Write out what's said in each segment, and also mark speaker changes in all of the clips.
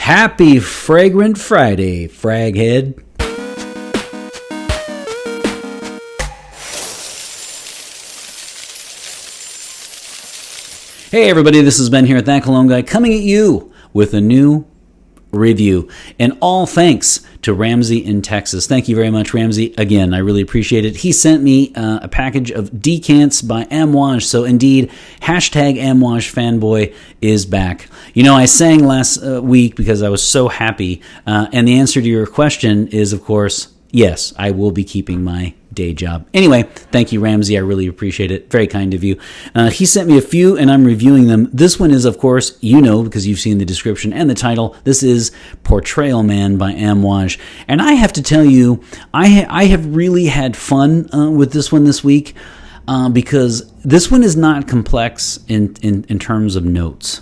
Speaker 1: Happy Fragrant Friday, Fraghead. Hey everybody, this is Ben here at That Cologne Guy, coming at you with a new review. And all thanks to Ramsey in Texas. Thank you very much, Ramsey. Again, I really appreciate it. He sent me a package of decants by Amouage. So indeed, hashtag Amouage fanboy is back. You know, I sang last week because I was so happy. And the answer to your question is, of course, yes, I will be keeping my day job. Anyway, thank you, Ramsey. I really appreciate it. Very kind of you. He sent me a few, and I'm reviewing them. This one is, of course, you know, because you've seen the description and the title. This is Portrayal Man by Amouage. And I have to tell you, I have really had fun with this one this week because this one is not complex in terms of notes.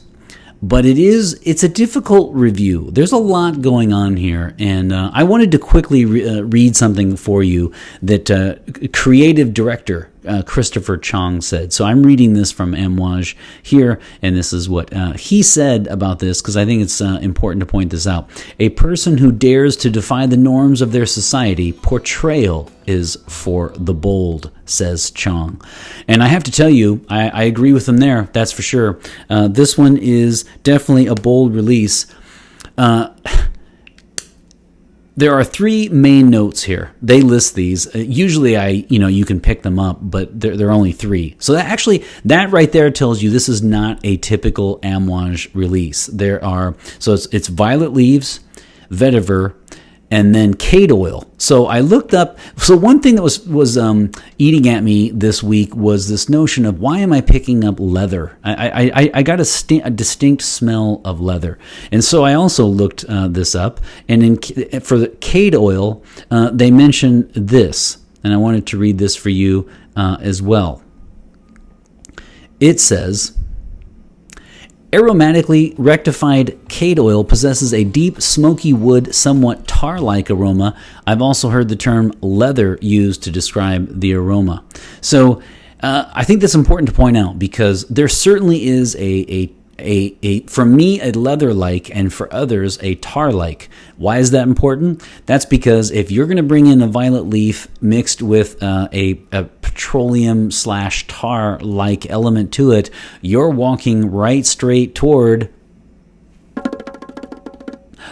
Speaker 1: But it's a difficult review. There's a lot going on here, and I wanted to quickly read something for you that creative director Christopher Chong said. So I'm reading this from Amouage here, and this is what he said about this, because I think it's important to point this out. A person who dares to defy the norms of their society, portrayal is for the bold, says Chong. And I have to tell you, I agree with him there, that's for sure. This one is definitely a bold release. There are three main notes here. They list these. Usually, you can pick them up, but there are only three. So that right there tells you this is not a typical Amouage release. It's violet leaves, vetiver, and then cade oil. So I looked up. So one thing that was eating at me this week was this notion of, why am I picking up leather? I got a distinct smell of leather, and so I also looked this up. And for the cade oil, they mention this, and I wanted to read this for you as well. It says, aromatically rectified cade oil possesses a deep, smoky wood, somewhat tar-like aroma. I've also heard the term leather used to describe the aroma. So I think that's important to point out, because there certainly is for me, a leather-like, and for others, a tar-like. Why is that important? That's because if you're going to bring in a violet leaf mixed with a petroleum/tar-like element to it, you're walking right straight toward...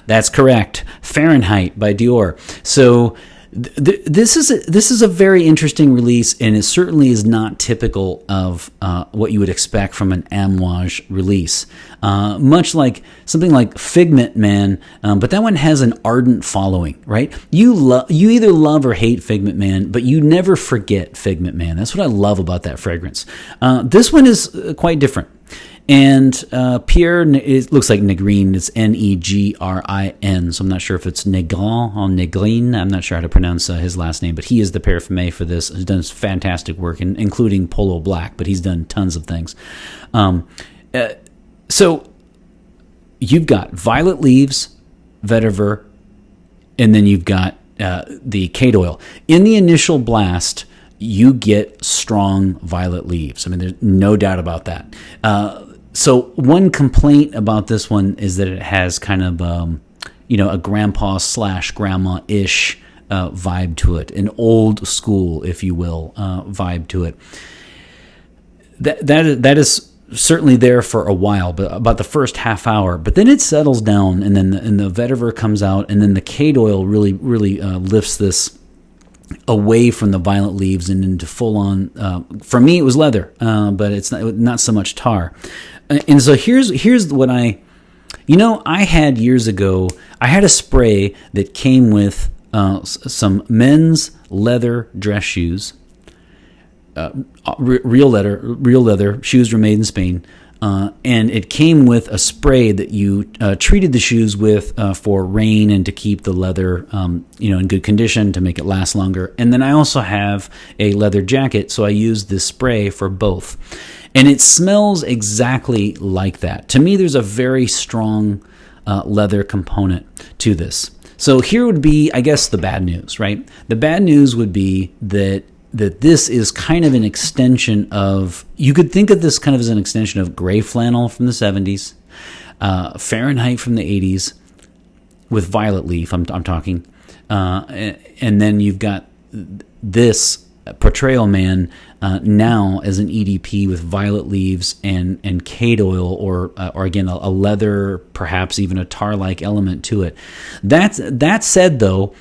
Speaker 1: That's correct. Fahrenheit by Dior. So this is a very interesting release, and it certainly is not typical of what you would expect from an Amouage release. Much like something like Figment Man, but that one has an ardent following, right? You either love or hate Figment Man, but you never forget Figment Man. That's what I love about that fragrance. This one is quite different. And Pierre, it looks like Negrin. It's Negrin, so I'm not sure if it's Negrin or Negrin. I'm not sure how to pronounce his last name, but he is the parfumé for this. He's done fantastic work, including Polo Black, but he's done tons of things. So you've got violet leaves, vetiver, and then you've got the cade oil. In the initial blast, you get strong violet leaves. I mean, there's no doubt about that. So one complaint about this one is that it has kind of, a grandpa/grandma-ish vibe to it, an old school, if you will, vibe to it. That is certainly there for a while, but about the first half hour. But then it settles down, and then the vetiver comes out, and then the cade oil really lifts this away from the violet leaves and into full-on, for me it was leather, but it's not so much tar. And so here's what I had years ago. I had a spray that came with some men's leather dress shoes, real leather shoes were made in Spain, and it came with a spray that you treated the shoes with for rain and to keep the leather in good condition, to make it last longer. And then I also have a leather jacket, so I use this spray for both. And it smells exactly like that. To me, there's a very strong leather component to this. So here would be, I guess, the bad news, right? The bad news would be that this is kind of an extension of, you could think of this kind of as an extension of gray flannel from the 70s, Fahrenheit from the 80s, with violet leaf. I'm talking, and then you've got this Portrayal Man now as an EDP with violet leaves and cade oil, or again a leather, perhaps even a tar-like element to it. That said, though,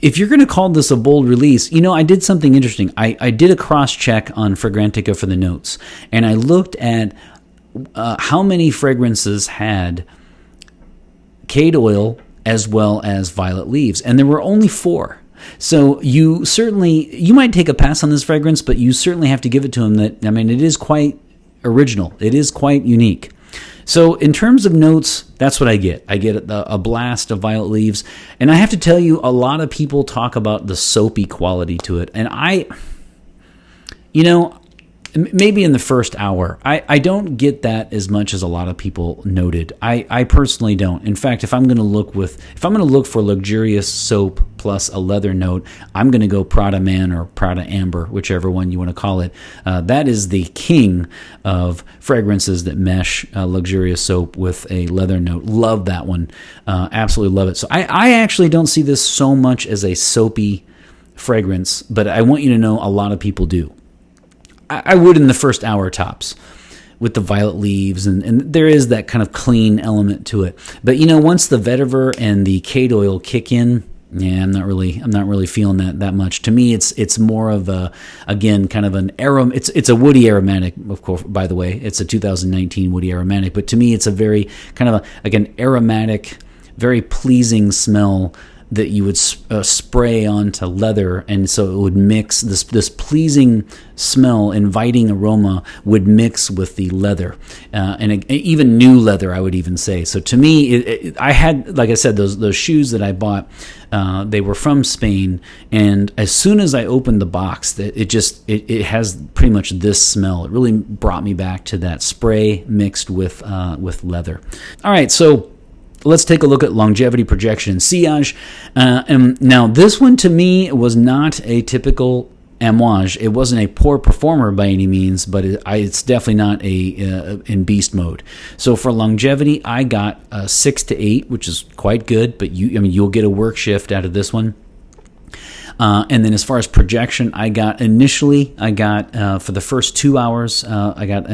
Speaker 1: if you're going to call this a bold release, I did something interesting. I did a cross-check on Fragrantica for the notes, and I looked at how many fragrances had cade oil as well as violet leaves, and there were only 4. So you might take a pass on this fragrance, but you certainly have to give it to him that, it is quite original. It is quite unique. So in terms of notes, that's what I get. I get a blast of violet leaves. And I have to tell you, a lot of people talk about the soapy quality to it. And maybe in the first hour, I don't get that as much as a lot of people noted. I personally don't. In fact, if I'm going to look for luxurious soap plus a leather note, I'm going to go Prada Man or Prada Amber, whichever one you want to call it. That is the king of fragrances that mesh luxurious soap with a leather note. Love that one. Absolutely love it. So I actually don't see this so much as a soapy fragrance, but I want you to know a lot of people do. I would in the first hour tops with the violet leaves, and there is that kind of clean element to it. But once the vetiver and the cade oil kick in, I'm not really feeling that much. To me, it's more of kind of an it's a woody aromatic, of course. By the way, it's a 2019 woody aromatic, but to me, it's a very kind of an aromatic, very pleasing smell that you would spray onto leather, and so it would mix this pleasing smell, inviting aroma would mix with the leather, and even new leather, I would even say. So to me, I had, like I said, those shoes that I bought, they were from Spain, and as soon as I opened the box, it has pretty much this smell. It really brought me back to that spray mixed with leather. All right, so let's take a look at longevity, projection, and sillage. Now, this one to me was not a typical Amouage. It wasn't a poor performer by any means, but it's definitely not in beast mode. So for longevity, I got a 6 to 8, which is quite good. But you'll get a work shift out of this one. And then as far as projection, I got for the first 2 hours, I got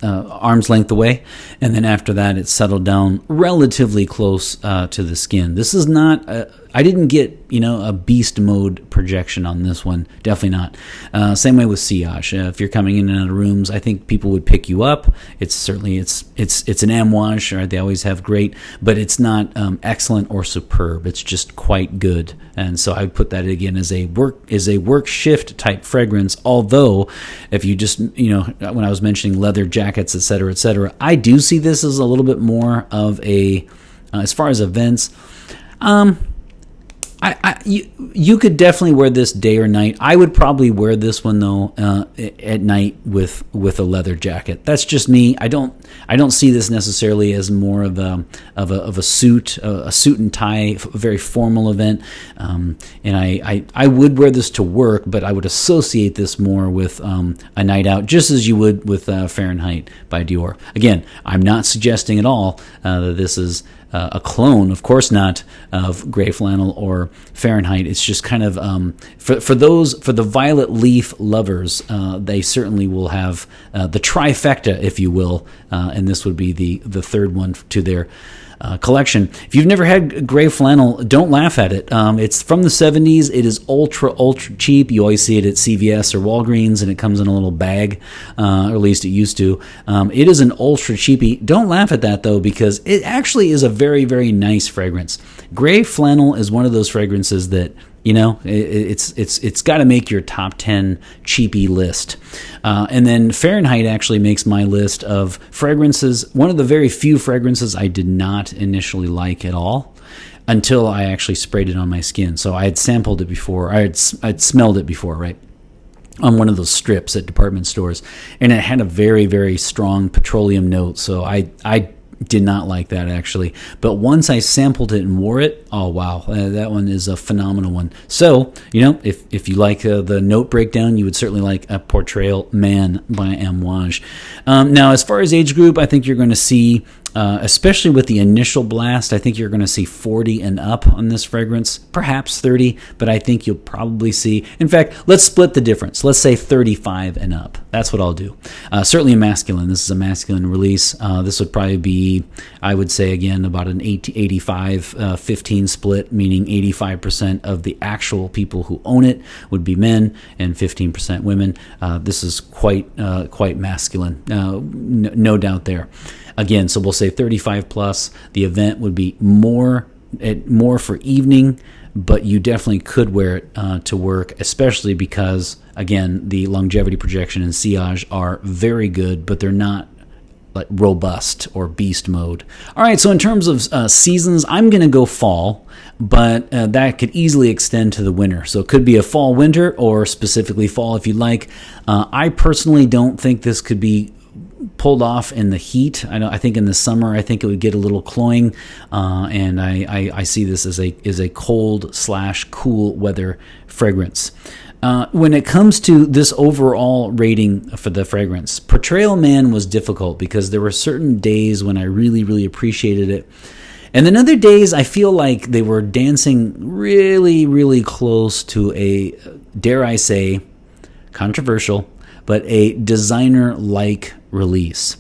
Speaker 1: arm's length away, and then after that it settled down relatively close to the skin. This is not I didn't get a beast mode projection on this one, definitely not. Same way with sillage. If you're coming in and out of rooms, I think people would pick you up. It's certainly it's an Amouage, right? They always have great, but it's not excellent or superb. It's just quite good, and so I would put that again as a work shift type fragrance. Although if you just when I was mentioning leather jackets, etc., I do see this as a little bit more of a as far as events. You could definitely wear this day or night. I would probably wear this one though at night with a leather jacket. That's just me. I don't see this necessarily as more of a suit and tie, very formal event. And I would wear this to work, but I would associate this more with a night out, just as you would with Fahrenheit by Dior. Again, I'm not suggesting at all that this is a clone, of course not, of Grey Flannel or Fahrenheit. It's just kind of for the violet leaf lovers, they certainly will have the trifecta, if you will, and this would be the third one to their collection. If you've never had Grey Flannel, don't laugh at it. It's from the 70s. It is ultra cheap. You always see it at CVS or Walgreens, and it comes in a little bag, or at least it used to. It is an ultra cheapie. Don't laugh at that, though, because it actually is a very, very nice fragrance. Grey Flannel is one of those fragrances that it's got to make your top 10 cheapie list. And then Fahrenheit actually makes my list of fragrances, one of the very few fragrances I did not initially like at all until I actually sprayed it on my skin. So I had sampled it before, I'd smelled it before, right? On one of those strips at department stores, and it had a very, very strong petroleum note. So I did not like that, actually. But once I sampled it and wore it, oh wow, that one is a phenomenal one. So if you like the note breakdown, you would certainly like a Portrayal Man by Amouage. Now, as far as age group, I think you're going to see especially with the initial blast. I think you're going to see 40 and up on this fragrance, perhaps 30, but I think you'll probably see, in fact, let's split the difference. Let's say 35 and up. That's what I'll do. Certainly a masculine. This is a masculine release. This would probably be, I would say, again, about an 85-15 split, meaning 85% of the actual people who own it would be men and 15% women. This is quite masculine, no doubt there. Again, so we'll say 35 plus. The event would be more for evening, but you definitely could wear it to work, especially because, again, the longevity projection and sillage are very good, but they're not like robust or beast mode. All right, so in terms of seasons, I'm going to go fall, but that could easily extend to the winter. So it could be a fall-winter or specifically fall if you'd like. I personally don't think this could be pulled off in the heat. I think in the summer, I think it would get a little cloying, and I see this as a cold/cool weather fragrance. When it comes to this overall rating for the fragrance, Portrayal Man was difficult because there were certain days when I really, really appreciated it. And then other days I feel like they were dancing really, really close to a, dare I say, controversial, but a designer-like release.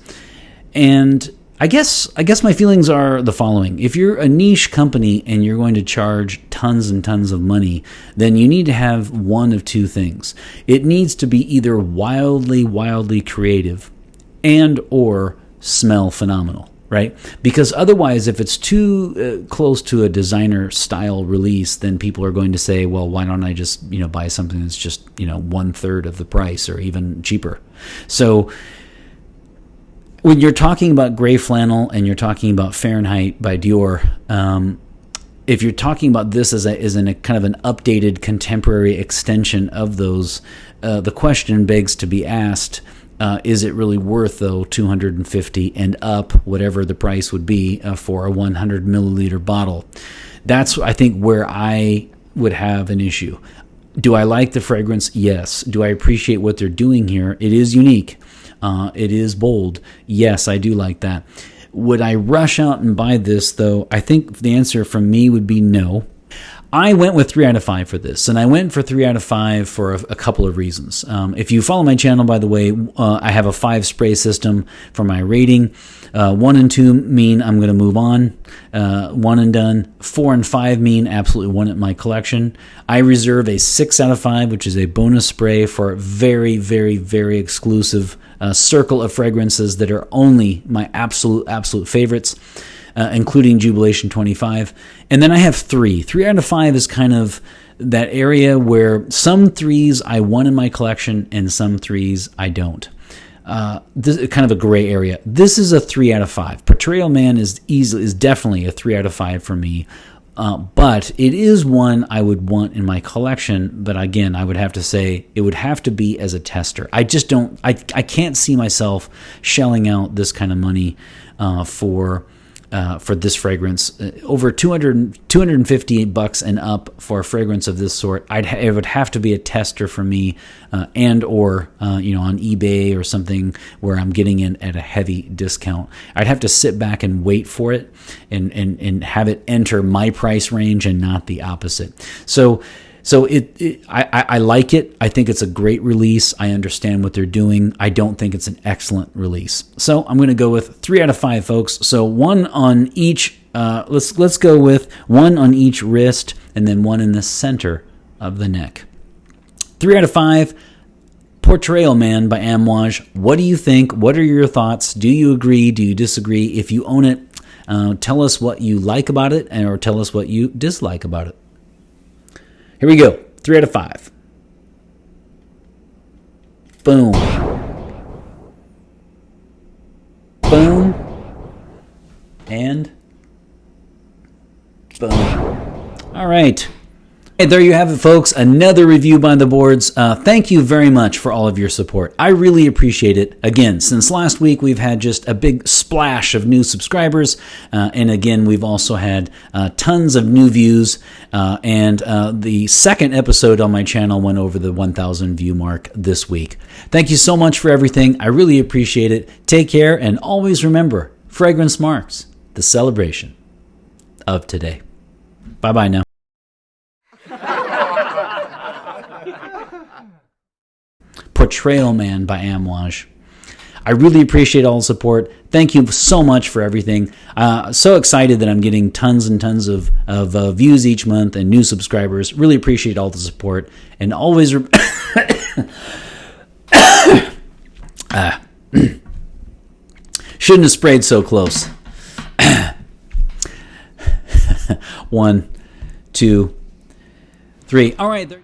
Speaker 1: And I guess my feelings are the following. If you're a niche company and you're going to charge tons and tons of money, then you need to have one of two things. It needs to be either wildly, wildly creative and or smell phenomenal, right? Because otherwise, if it's too close to a designer style release, then people are going to say, well, why don't I just, buy something that's just, 1/3 of the price or even cheaper. So when you're talking about gray flannel and you're talking about Fahrenheit by Dior, if you're talking about this as a kind of an updated contemporary extension of those, the question begs to be asked, is it really worth, though, $250 and up, whatever the price would be for a 100 milliliter bottle? That's, I think, where I would have an issue. Do I like the fragrance? Yes. Do I appreciate what they're doing here? It is unique. It is bold. Yes, I do like that. Would I rush out and buy this, though? I think the answer from me would be no. I went with 3 out of 5 for this, and I went for 3 out of 5 for a couple of reasons. If you follow my channel, by the way, I have a 5 spray system for my rating. 1 and 2 mean I'm going to move on, 1 and done. 4 and 5 mean absolutely one at my collection. I reserve a 6 out of 5, which is a bonus spray for a very, very, very exclusive circle of fragrances that are only my absolute favorites. Including Jubilation 25. And then I have 3. 3 out of 5 is kind of that area where some 3s I want in my collection and some 3s I don't. This is kind of a gray area. This is a 3 out of 5. Portrayal Man is definitely a 3 out of 5 for me. But it is one I would want in my collection. But again, I would have to say it would have to be as a tester. I just don't, I can't see myself shelling out this kind of money for this fragrance. Over $250 and up for a fragrance of this sort. It would have to be a tester for me, and or on eBay or something where I'm getting it at a heavy discount. I'd have to sit back and wait for it and have it enter my price range and not the opposite. So I like it. I think it's a great release. I understand what they're doing. I don't think it's an excellent release. So I'm going to go with 3 out of 5, folks. So 1 on each. Let's go with 1 on each wrist and then 1 in the center of the neck. 3 out of 5. Portrayal Man by Amouage. What do you think? What are your thoughts? Do you agree? Do you disagree? If you own it, tell us what you like about it, or tell us what you dislike about it. Here we go. 3 out of 5. Boom. Boom. And boom. All right. Hey, there you have it, folks. Another review by the boards. Thank you very much for all of your support. I really appreciate it. Again, since last week, we've had just a big splash of new subscribers. And again, we've also had tons of new views. And the second episode on my channel went over the 1,000 view mark this week. Thank you so much for everything. I really appreciate it. Take care, and always remember, Fragrance marks the celebration of today. Bye-bye now. Portrayal Man by Amouage. I really appreciate all the support. Thank you so much for everything. So excited that I'm getting tons and tons of views each month and new subscribers. Really appreciate all the support. And always... shouldn't have sprayed so close. 1, 2, 3. All right. There